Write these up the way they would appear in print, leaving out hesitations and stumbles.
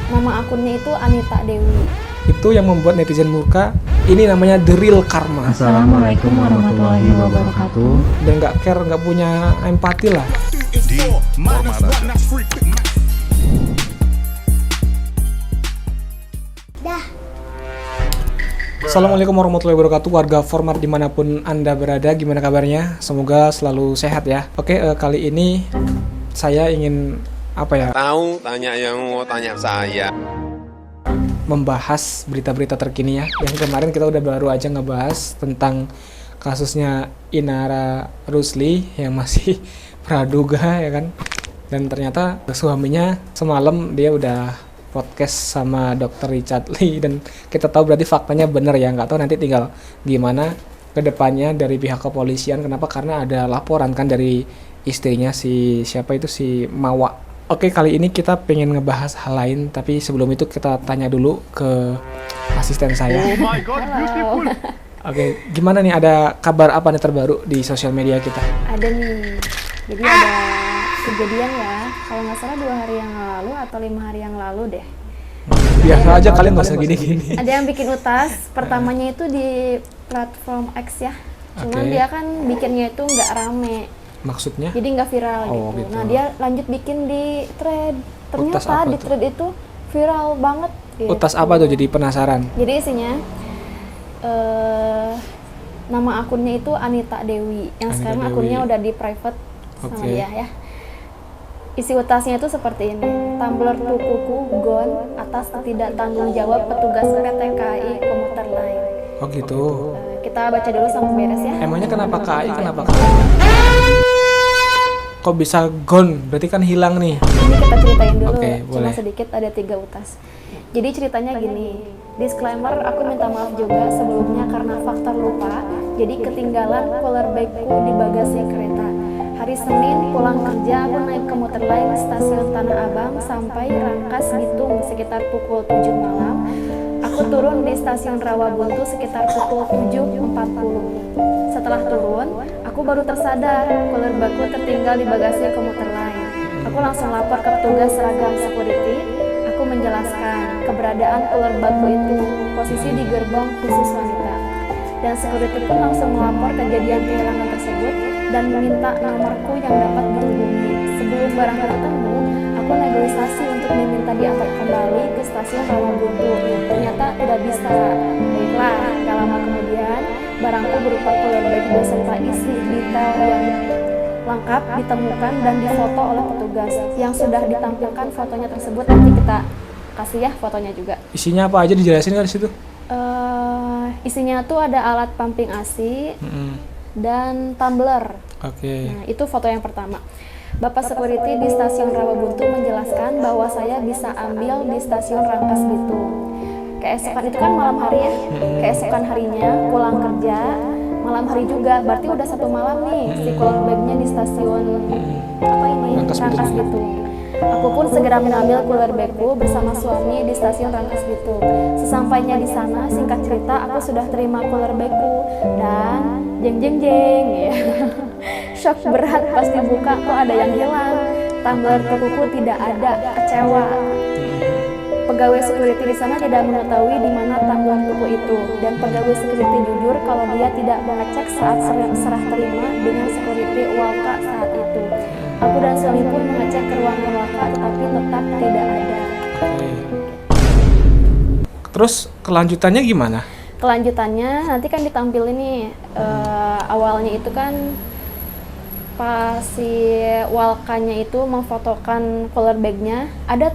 Nama akunnya itu Anita Dewi. Itu yang membuat netizen murka. Ini namanya the real karma. Assalamualaikum warahmatullahi wabarakatuh. Dan nggak care, nggak punya empati lah. Assalamualaikum warahmatullahi wabarakatuh, warga Format dimanapun Anda berada, gimana kabarnya? Semoga selalu sehat ya. Oke, kali ini saya ingin Tanya yang mau tanya saya. membahas berita-berita terkini ya. Yang kemarin kita udah baru aja ngebahas tentang kasusnya Inara Rusli yang masih praduga ya kan. Dan ternyata suaminya semalam dia udah podcast sama Dr. Richard Lee, dan kita tahu berarti faktanya benar ya. Nggak tahu nanti tinggal gimana kedepannya dari pihak kepolisian. Kenapa? Karena ada laporan kan dari istrinya si Mawa. Oke, kali ini kita pengen ngebahas hal lain, tapi sebelum itu kita tanya dulu ke asisten saya. Oh my god, beautiful. Oke, gimana nih, ada kabar apa nih terbaru di sosial media kita? Ada nih, jadi ada kejadian ya, kalau nggak salah 2 hari yang lalu atau 5 hari yang lalu deh. Biasa aja, kalian nggak usah gini-gini. Ada yang bikin utas, pertamanya itu di platform X ya, cuman Oke. dia kan bikinnya itu nggak rame. Maksudnya? Jadi nggak viral Oh, gitu. gitu. Nah dia lanjut bikin di thread. Utas Ternyata apa di tuh? thread itu viral banget. Gitu. Utas apa tuh, jadi penasaran? Jadi isinya nama akunnya itu Anita Dewi. Yang Anita sekarang Dewi. akunnya udah di private sama Oke. dia ya. Isi utasnya itu seperti ini. Tumbler tukuku gone atas ketidaktanggung jawab petugas PT KAI Komuter Line. Oh gitu. Kita baca dulu sampai beres ya. Emangnya kenapa KAI, kenapa KAI? Kok bisa gone? Berarti kan hilang nih. Ini kita ceritain dulu, Oke, cuma boleh. sedikit, ada 3 utas. Jadi ceritanya gini, disclaimer, aku minta maaf juga sebelumnya karena faktor lupa, jadi ketinggalan polar bagku di bagasi kereta. Hari Senin pulang kerja, aku naik komuter lain stasiun Tanah Abang sampai Rangkas Bitung sekitar pukul 7 malam. Aku turun di stasiun Rawabuntu sekitar pukul 7.40. Setelah turun, aku baru tersadar polar bagku tertinggal di bagasi komuter lain. Aku langsung lapor ke petugas seragam security. Aku menjelaskan keberadaan ular baku itu, posisi di gerbong khusus wanita. Dan security pun langsung melapor kejadian kehilangan tersebut dan meminta nomorku yang dapat dihubungi. Sebelum barang ketemu, aku negosiasi untuk diminta diantar kembali ke stasiun Rawabuntu. Ternyata tidak bisa. Baiklah, gak lama kemudian, barangku berupa polar bag beserta isi detail yang lengkap ditemukan dan difoto oleh petugas. Yang sudah ditampilkan fotonya tersebut, nanti kita kasih ya fotonya juga. Isinya apa aja dijelasin nggak di situ? Isinya tuh ada alat pumping ASI dan tumbler. Oke. Nah, itu foto yang pertama. Bapak security di stasiun Rawabuntu menjelaskan bahwa saya bisa ambil di stasiun Rangkas Bitung. Keesokan itu kan malam hari ya. Keesokan harinya pulang kerja, malam hari juga, berarti udah 1 malam nih si cooler bagnya di stasiun Rangkas Rangkas Bitung. Bitung. Aku pun segera mengambil cooler bagku bersama suami di stasiun Rangkas Bitung. Sesampainya di sana, singkat cerita, aku sudah terima cooler bagku dan jeng ya. Shock berat pas dibuka, kok ada yang hilang. Tumbler tukuku tidak ada, kecewa. Pegawai security di sana tidak mengetahui di mana tumbler tuku itu, dan pegawai security jujur kalau dia tidak mengecek saat serah terima dengan security Walka saat itu. Aku dan suami pun mengecek ke ruangan Walka, tetapi tetap tidak ada. Oke. Terus kelanjutannya gimana? Kelanjutannya nanti kan ditampilin nih, awalnya itu kan pas si Walkanya itu memfotokan cooler bagnya, ada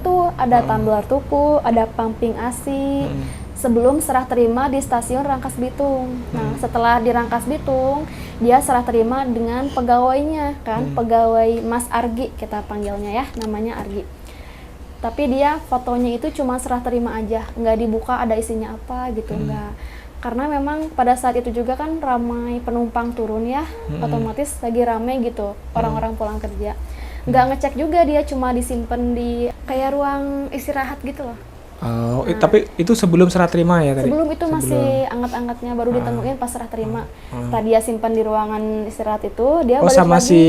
tumbler tuku, ada pumping ASI, sebelum serah terima di stasiun Rangkas Bitung. Nah, setelah di Rangkas Bitung, dia serah terima dengan pegawainya kan, pegawai Mas Argi kita panggilnya ya, namanya Argi. Tapi dia fotonya itu cuma serah terima aja, nggak dibuka ada isinya apa gitu, nggak. Karena memang pada saat itu juga kan ramai penumpang turun ya, otomatis lagi ramai gitu, orang-orang pulang kerja. Nggak ngecek juga, dia cuma disimpan di kayak ruang istirahat gitu loh. Oh, tapi itu sebelum serah terima ya tadi? Sebelum itu masih anget-angetnya, baru ditemuin pas serah terima. Tadi dia simpan di ruangan istirahat itu, dia Oh, balik sama lagi. si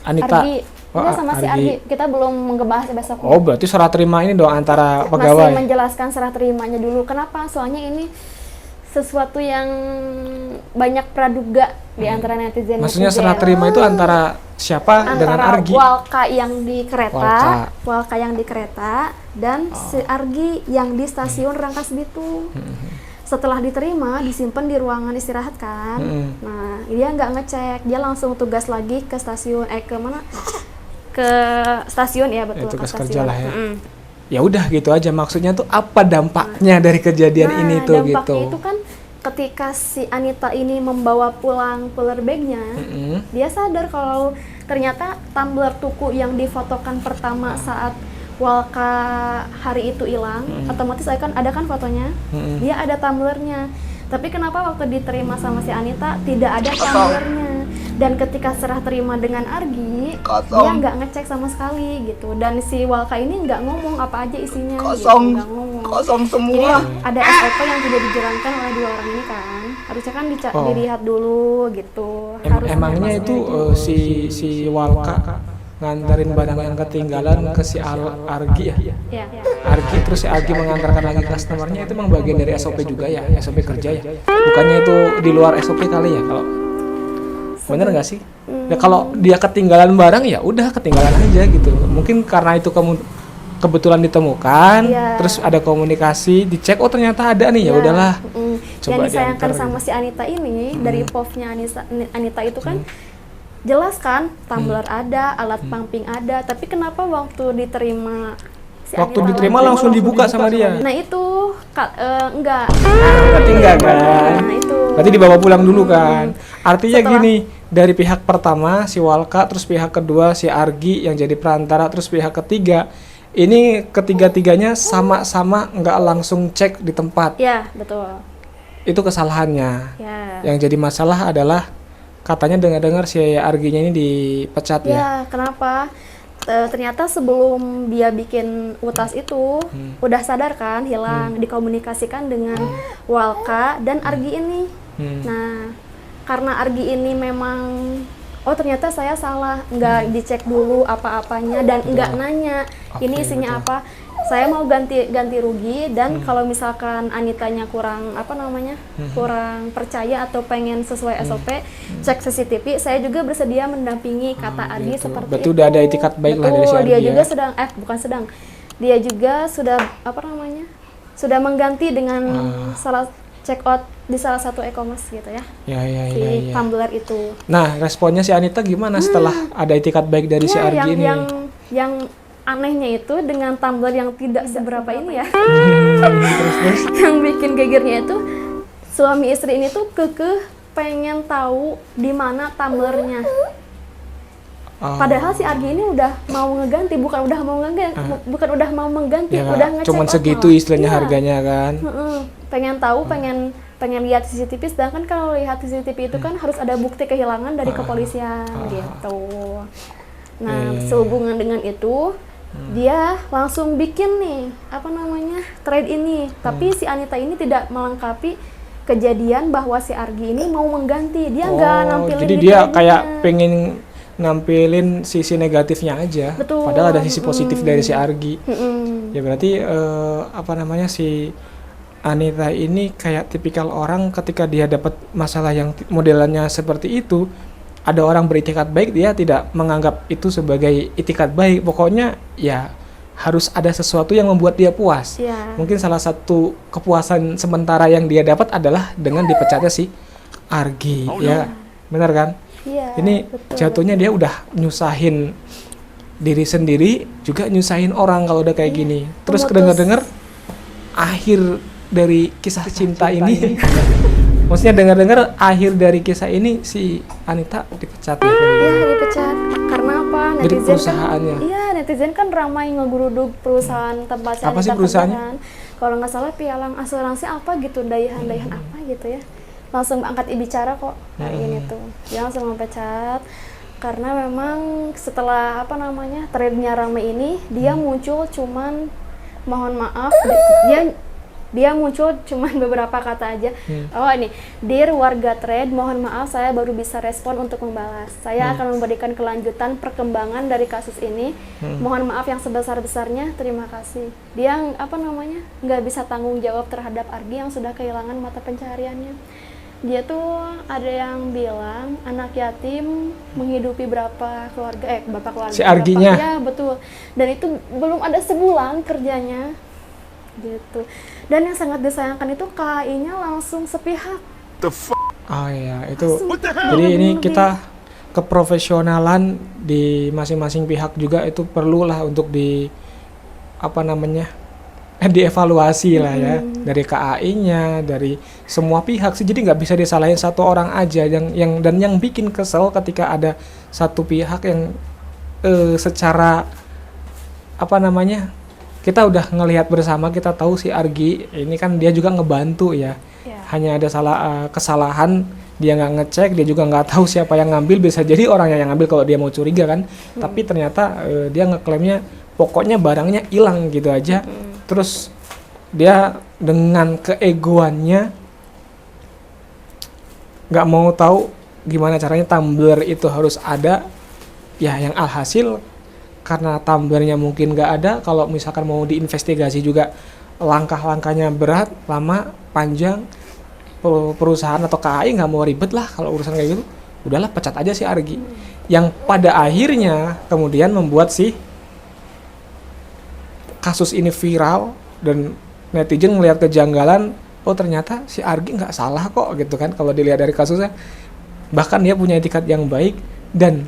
Anita? Oh, Enggak, sama si Argi. Kita belum ngebahas besok. Oh, berarti serah terima ini dong antara Masih pegawai. menjelaskan serah terimanya dulu. Kenapa? Soalnya ini sesuatu yang banyak praduga di antara netizen. Maksudnya serah terima itu antara siapa dengan antara Argi? Walka yang di kereta, Walka. Walka yang di kereta, dan si Argi yang di stasiun Rangkas Bitung. Setelah diterima, disimpan di ruangan istirahat kan. Nah, dia nggak ngecek, dia langsung tugas lagi ke stasiun, ke mana? Ke stasiun ya, betul, Tugas ke kerja stasiun. lah ya. Ya udah gitu aja, maksudnya tuh apa dampaknya dari kejadian ini tuh gitu. Dampaknya itu kan ketika si Anita ini membawa pulang cooler bag-nya, dia sadar kalau ternyata tumbler tuku yang difotokan pertama saat Walka hari itu hilang, otomatis ada kan fotonya, dia ada tumblernya. Tapi kenapa waktu diterima sama si Anita tidak ada tumblernya? Dan ketika serah terima dengan Argi, dia nggak ngecek sama sekali gitu. Dan si Walka ini nggak ngomong apa aja isinya, gitu, nggak ngomong. Kosong Jadi semua. ada SOP yang tidak dijalankan oleh dua orang ini kan. Harusnya kan dilihat dulu gitu. Emangnya itu si Walka nganterin barang yang ketinggalan ke si Argi ya? Ya. Argi, terus si Argi mengantarkan lagi customernya, itu memang bagian dari SOP juga ya, SOP kerja ya. Bukannya itu di luar SOP kali ya kalau bener nggak sih? Ya kalau dia ketinggalan barang ya udah ketinggalan aja gitu. Mungkin karena itu kebetulan ditemukan, terus ada komunikasi, dicek, oh ternyata ada nih, ya udahlah. Yang disayangkan sama si Anita ini dari POV-nya Anita itu kan jelas kan, tumbler ada, alat pumping ada, tapi kenapa waktu diterima waktu diterima langsung dibuka sama dia? Nah itu enggak. Berarti enggak kan? Nah itu. Berarti dibawa pulang dulu kan? Artinya gini, dari pihak pertama si Walka, terus pihak kedua si Argi yang jadi perantara, terus pihak ketiga ini ketiga-tiganya sama-sama nggak langsung cek di tempat. Ya betul. Itu kesalahannya. Ya. Yang jadi masalah adalah katanya dengar-dengar si Arginya ini dipecat ya. Ya kenapa? Ternyata sebelum dia bikin utas itu udah sadar kan hilang, dikomunikasikan dengan Walka dan Argi ini. Nah karena Argi ini memang ternyata saya salah, nggak dicek dulu apa-apanya dan nggak nanya ini isinya apa. Saya mau ganti rugi dan kalau misalkan Anitanya kurang kurang percaya atau pengen sesuai SOP, cek CCTV, saya juga bersedia mendampingi, kata Argi Gitu. seperti Berarti itu. udah ada itikat baik lah dari si Argi Dia ya. juga dia juga sudah sudah mengganti dengan check out di salah satu e-commerce gitu ya. Si Tumblr itu. Nah, responnya si Anita gimana setelah ada itikat baik dari si Argi ini? Yang anehnya itu dengan Tumblr yang tidak seberapa ini ya. Yang bikin gegernya itu suami istri ini tuh kekeh pengen tahu di mana Tumblr-nya. Padahal si Argi ini udah mau ngeganti, bukan udah mau mengganti, Ya, udah ngecek. cuman segitu istilahnya harganya kan. Pengen tahu, pengen lihat CCTV, sedangkan kalau lihat CCTV itu kan harus ada bukti kehilangan dari kepolisian gitu. Nah, sehubungan dengan itu dia langsung bikin nih trade ini, tapi si Anita ini tidak melengkapi kejadian bahwa si Argi ini mau mengganti. Dia nggak nampilin. Jadi di dia trade-nya. kayak pengen nampilin sisi negatifnya aja. Betul. Padahal ada sisi positif dari si Argi. Ya berarti si Anita ini kayak tipikal orang ketika dia dapat masalah yang modelannya seperti itu, ada orang beritikat baik, dia tidak menganggap itu sebagai itikat baik. Pokoknya ya harus ada sesuatu yang membuat dia puas. Ya. Mungkin salah satu kepuasan sementara yang dia dapat adalah dengan dipecatnya si Argi. Benar kan? Iya, Ini betul. jatuhnya dia udah nyusahin diri sendiri, juga nyusahin orang kalau udah kayak gini. Terus kedengar-dengar akhir dari kisah cinta ini maksudnya dengar-dengar akhir dari kisah ini si Anita dipecat ya. Iya, dipecat. Karena apa? Dari Netizen perusahaannya. kan, iya, netizen kan ramai ngegeruduk perusahaan tempat si Apa sih Anita perusahaannya? kerja kan. Kalau nggak salah pialang asuransi apa gitu, dayahan apa gitu ya. Langsung angkat bicara kok hari ini tuh. Dia langsung mempecat karena memang setelah trade-nya ramai ini dia muncul cuman mohon maaf, dia Dia muncul cuman beberapa kata aja. Oh ini, Dear warga Thread, mohon maaf saya baru bisa respon untuk membalas. Saya akan memberikan kelanjutan perkembangan dari kasus ini. Mohon maaf yang sebesar-besarnya, terima kasih. Dia nggak bisa tanggung jawab terhadap Argi yang sudah kehilangan mata pencahariannya. Dia tuh ada yang bilang anak yatim menghidupi berapa keluarga, bapak keluarga. Si Arginya. Ya betul. Dan itu belum ada sebulan kerjanya. Gitu. Dan yang sangat disayangkan itu KAI-nya langsung sepihak. Oh iya, itu. Jadi ini kita keprofesionalan di masing-masing pihak juga itu perlulah untuk dievaluasi lah ya, dari KAI-nya, dari semua pihak sih. Jadi nggak bisa disalahin satu orang aja yang bikin kesel ketika ada satu pihak yang secara kita udah ngelihat bersama, kita tahu si Argi ini kan dia juga ngebantu ya. Hanya ada kesalahan, dia nggak ngecek, dia juga nggak tahu siapa yang ngambil, bisa jadi orangnya yang ngambil kalau dia mau curiga kan. Tapi ternyata dia ngeklaimnya pokoknya barangnya hilang gitu aja. Terus dia dengan keegoannya nggak mau tahu gimana caranya tumbler itu harus ada. Ya yang alhasil karena tumblernya mungkin nggak ada, kalau misalkan mau diinvestigasi juga langkah-langkahnya berat, lama, panjang. Perusahaan atau KAI nggak mau ribet lah kalau urusan kayak gitu. Udahlah pecat aja si Argi. Yang pada akhirnya kemudian membuat si kasus ini viral dan netizen ngelihat kejanggalan, oh ternyata si Argi nggak salah kok gitu kan kalau dilihat dari kasusnya. Bahkan dia punya etikat yang baik dan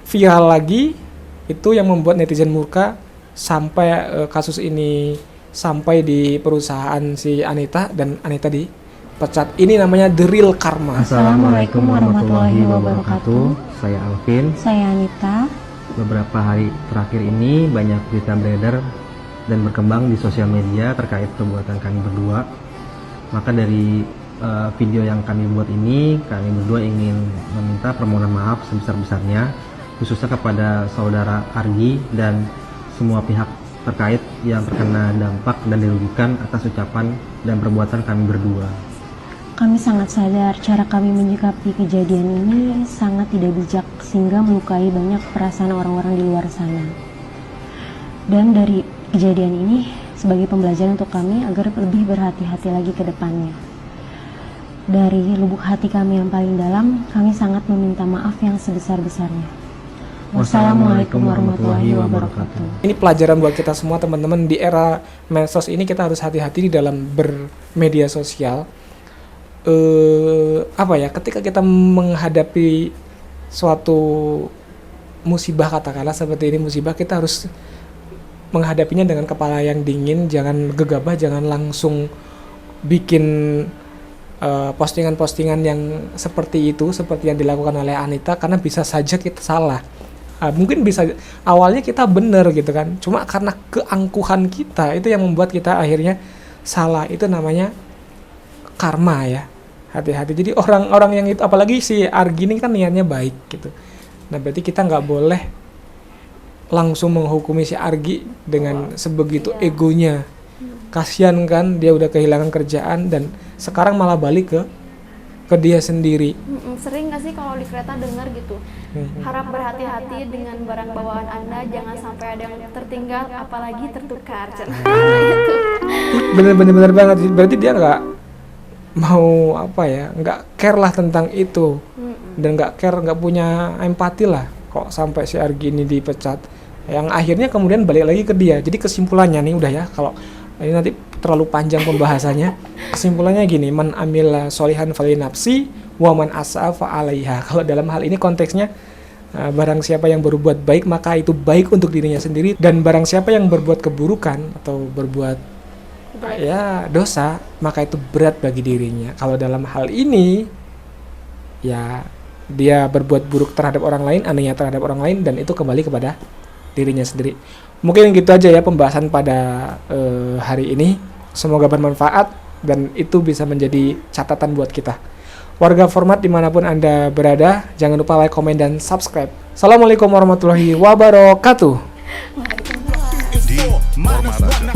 viral lagi, itu yang membuat netizen murka sampai kasus ini sampai di perusahaan si Anita dan Anita dipecat. Ini namanya the real karma. Assalamualaikum warahmatullahi wabarakatuh. Saya Alvin. Saya Anita. Beberapa hari terakhir ini banyak berita beredar dan berkembang di sosial media terkait perbuatan kami berdua. Maka dari video yang kami buat ini, kami berdua ingin meminta permohonan maaf sebesar-besarnya, khususnya kepada saudara Argi dan semua pihak terkait yang terkena dampak dan dirugikan atas ucapan dan perbuatan kami berdua. Kami sangat sadar cara kami menyikapi kejadian ini sangat tidak bijak sehingga melukai banyak perasaan orang-orang di luar sana. Dan dari kejadian ini sebagai pembelajaran untuk kami agar lebih berhati-hati lagi ke depannya. Dari lubuk hati kami yang paling dalam, kami sangat meminta maaf yang sebesar-besarnya. Wassalamualaikum warahmatullahi wabarakatuh. Ini pelajaran buat kita semua teman-teman. Di era medsos ini kita harus hati-hati di dalam bermedia sosial. Ketika kita menghadapi suatu musibah, katakanlah seperti ini musibah, kita harus menghadapinya dengan kepala yang dingin, jangan gegabah, jangan langsung bikin postingan-postingan yang seperti itu, seperti yang dilakukan oleh Anita, karena bisa saja kita salah. Mungkin bisa awalnya kita benar gitu kan, cuma karena keangkuhan kita itu yang membuat kita akhirnya salah. Itu namanya karma ya. Hati-hati. Jadi orang-orang yang itu, apalagi si Argi ini kan niatnya baik gitu. Nah berarti kita nggak boleh langsung menghukumi si Argi dengan sebegitu egonya. Kasian kan, dia udah kehilangan kerjaan dan sekarang malah balik ke dia sendiri. Sering nggak sih kalau di kereta dengar gitu, harap berhati-hati dengan barang bawaan Anda, jangan sampai ada yang tertinggal apalagi tertukar. Bener-bener banget. Berarti dia nggak mau nggak care lah tentang itu, dan nggak care, nggak punya empati lah kok sampai si Argi ini dipecat, yang akhirnya kemudian balik lagi ke dia. Jadi kesimpulannya nih udah ya, kalau ini nanti terlalu panjang pembahasannya, kesimpulannya gini, man amila solihan fali nafsi wa man as'a fa 'alaiha. Kalau dalam hal ini konteksnya barang siapa yang berbuat baik maka itu baik untuk dirinya sendiri, dan barang siapa yang berbuat keburukan atau berbuat dosa maka itu berat bagi dirinya. Kalau dalam hal ini ya dia berbuat buruk terhadap orang lain, aniaya terhadap orang lain, dan itu kembali kepada dirinya sendiri. Mungkin gitu aja ya pembahasan pada hari ini. Semoga bermanfaat dan itu bisa menjadi catatan buat kita. Warga Format dimanapun Anda berada, jangan lupa like, komen, dan subscribe. Assalamualaikum warahmatullahi wabarakatuh. Waalaikumsalam.